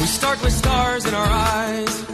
We start with stars in our eyes.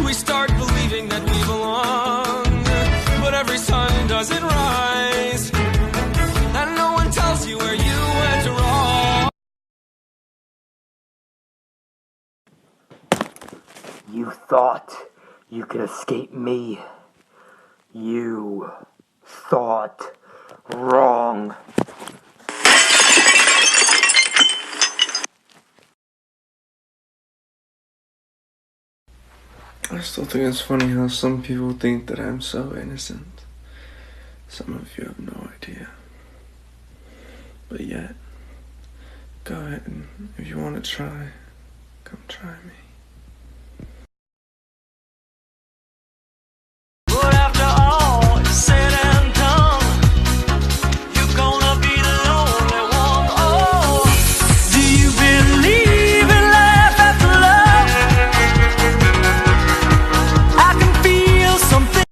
We start believing that we belong, but every sun doesn't rise, and no one tells you where you went wrong. You thought you could escape me. You thought wrong. I still think it's funny how some people think that I'm so innocent. Some of you have no idea. But yet, go ahead and if you want to try, come try me. But after all is said and done, you're gonna be the only one. Oh, do you believe in life after love? I can feel something.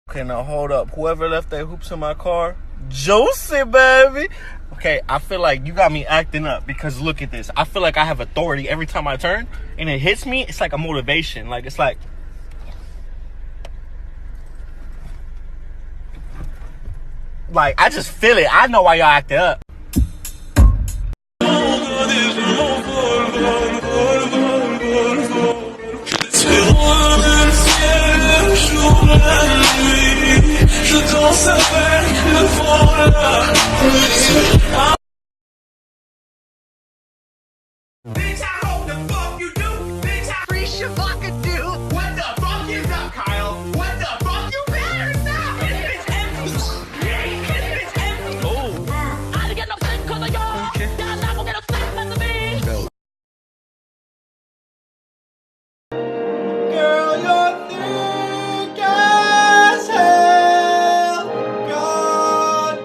Okay, now hold up. Whoever left their hoops in my car, juicy, baby. Okay, I feel like you got me acting up because look at this. I feel like I have authority every time I turn, and it hits me. It's like a motivation. Like, it's like... Like, I just feel it. I know why y'all acting up. Bitch, I hope the fuck you do. Bitch, I free Shavaka do. What the fuck is up, Kyle? What the fuck? You better not. It's empty. It's empty. Oh. I didn't get no sleep because of y'all. Y'all not gonna get no sleep because of me. Girl, you're thick as hell. God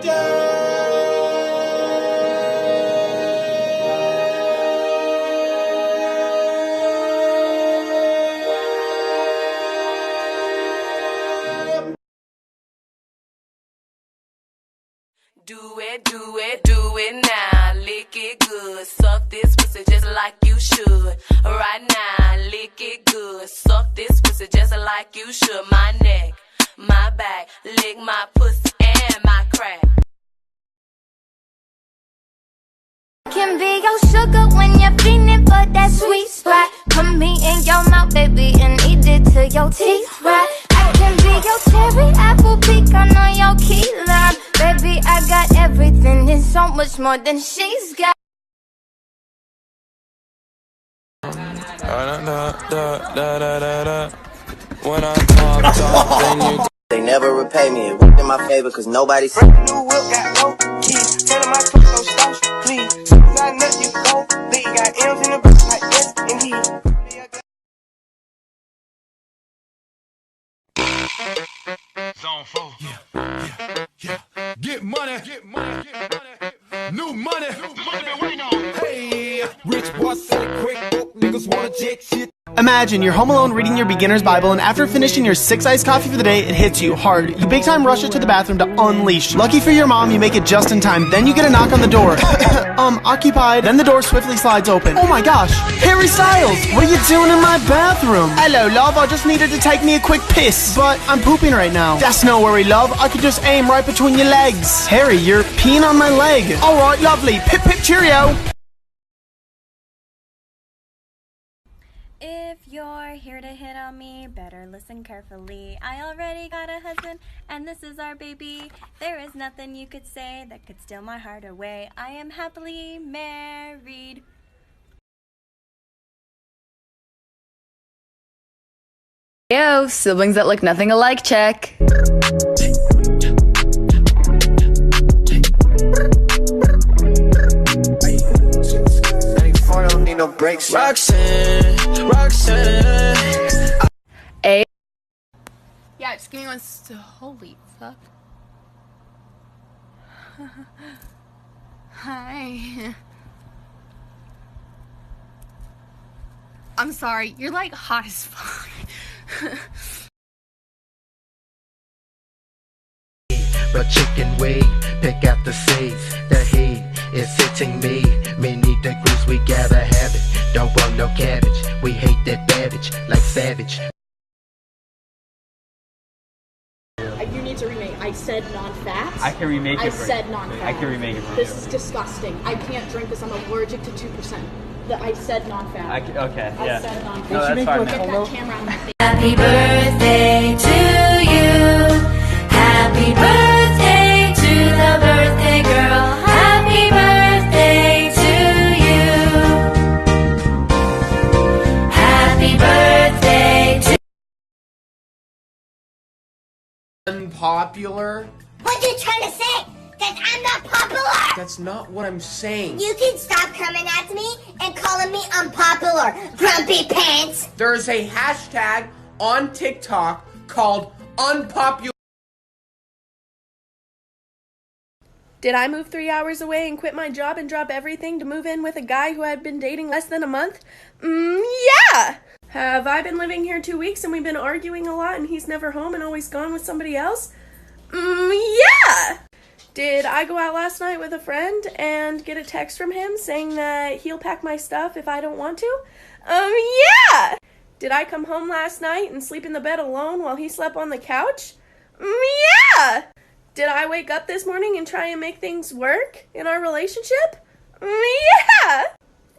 Do it now, lick it good, suck this pussy just like you should. Right now, lick it good, suck this pussy just like you should. My neck, my back, lick my pussy and my crack. Can be your sugar when you're feeling for that sweet spot. Put me in your mouth, baby, and eat it till your teeth rot. I can be your cherry apple pecan on your key lime. Baby, I got everything and so much more than she's got. When I talk, then you. They never repay me. It worked in my favor because nobody said. New whip got no keys. Tell my clip no stash, please. Got nothing you go. They got M's in the back like S and E. Zone 4. Yeah. Get money. New money. Been waiting on. Hey, rich boy said it quick. Broke niggas wanna jet shit. Imagine you're home alone reading your beginner's Bible, and after finishing your 6 iced coffee for the day, it hits you hard. You big time rush it to the bathroom to unleash. Lucky for your mom, you make it just in time. Then you get a knock on the door. Occupied. Then the door swiftly slides open. Oh my gosh, Harry Styles! What are you doing in my bathroom? Hello, love, I just needed to take me a quick piss. But I'm pooping right now. That's no worry, love. I could just aim right between your legs. Harry, you're peeing on my leg. Alright, lovely. Pip pip cheerio. If you're here to hit on me, better listen carefully. I already got a husband, and this is our baby. There is nothing you could say that could steal my heart away. I am happily married. Yo, siblings that look nothing alike, check. No breaks. Roxanne. A. Yeah, just give me one. Holy fuck. Hi. I'm sorry. You're like hot as fuck. But chicken way, pick out the seeds. The heat is hitting me. Many degrees, we gotta have it. Don't want no cabbage. We hate that babbage like savage. You need to remake. I said non-fats. I can remake it. I said non-fats. I can remake it for This you. is disgusting. I can't drink this. I'm allergic to 2%. I said non-fat. Okay, I yeah. said non-fat. No, that's fine. Get that camera on my face. Happy birthday to you. Happy birthday to the birthday girl. Happy birthday to you. Happy birthday to Unpopular? What you trying to say? That I'm not popular? That's not what I'm saying. You can stop coming at me and calling me unpopular, grumpy pants. There's a hashtag on TikTok called unpopular. Did I move 3 hours away and quit my job and drop everything to move in with a guy who I'd been dating less than a month? Yeah! Have I been living here 2 weeks and we've been arguing a lot and he's never home and always gone with somebody else? Yeah! Did I go out last night with a friend and get a text from him saying that he'll pack my stuff if I don't want to? Yeah! Did I come home last night and sleep in the bed alone while he slept on the couch? Yeah! Did I wake up this morning and try and make things work in our relationship? Yeah!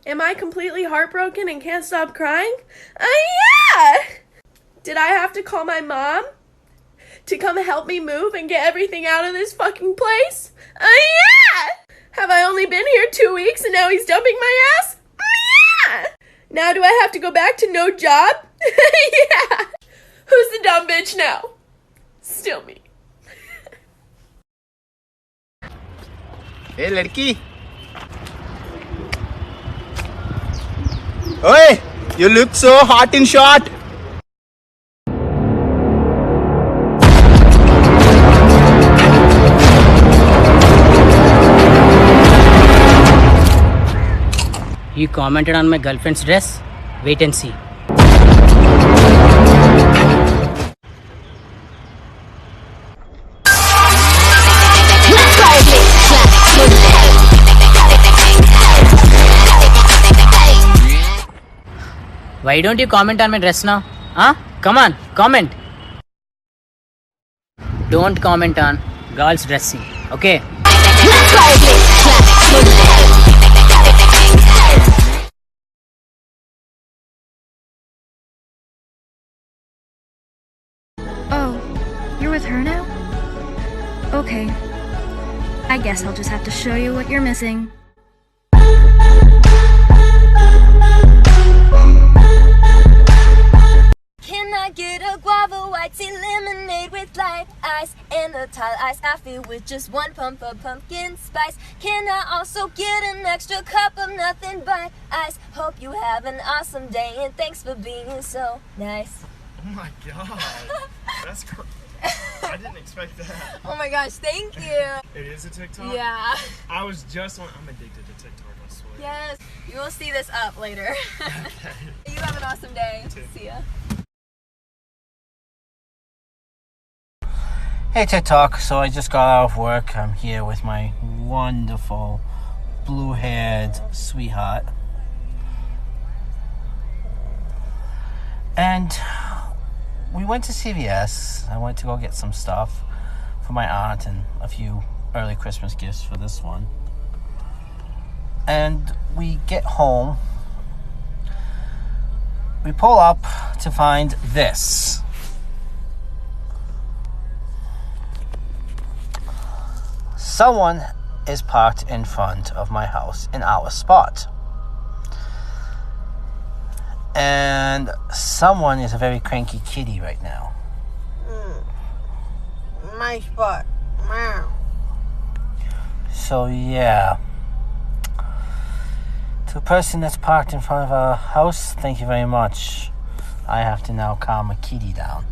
Am I completely heartbroken and can't stop crying? Yeah! Did I have to call my mom to come help me move and get everything out of this fucking place? Yeah! Have I only been here 2 weeks and now he's dumping my ass? Yeah! Now do I have to go back to no job? Yeah! Who's the dumb bitch now? Still me. Hey, ladki. Oi, you look so hot in short. You commented on my girlfriend's dress? Wait and see. Why don't you comment on my dress now? Huh? Come on, comment. Don't comment on girls' dressing, okay? Oh, you're with her now? Okay. I guess I'll just have to show you what you're missing. Can I get a guava white tea lemonade with light ice and a tall iced coffee with just 1 pump of pumpkin spice? Can I also get an extra cup of nothing but ice? Hope you have an awesome day and thanks for being so nice. Oh my god. That's crazy. I didn't expect that. Oh my gosh, thank you. It is a TikTok? Yeah. I was just on. I'm addicted to TikTok, I swear. Yes. You will see this up later. You have an awesome day. See ya. Hey TikTok, so I just got out of work. I'm here with my wonderful blue-haired sweetheart. And we went to CVS. I went to go get some stuff for my aunt and a few early Christmas gifts for this one. And we get home. We pull up to find this. Someone is parked in front of my house in our spot. And someone is a very cranky kitty right now. My spot. Meow. So yeah. To the person that's parked in front of our house, thank you very much. I have to now calm a kitty down.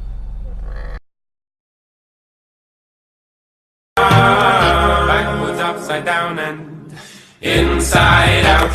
Backwards, upside down, and inside out.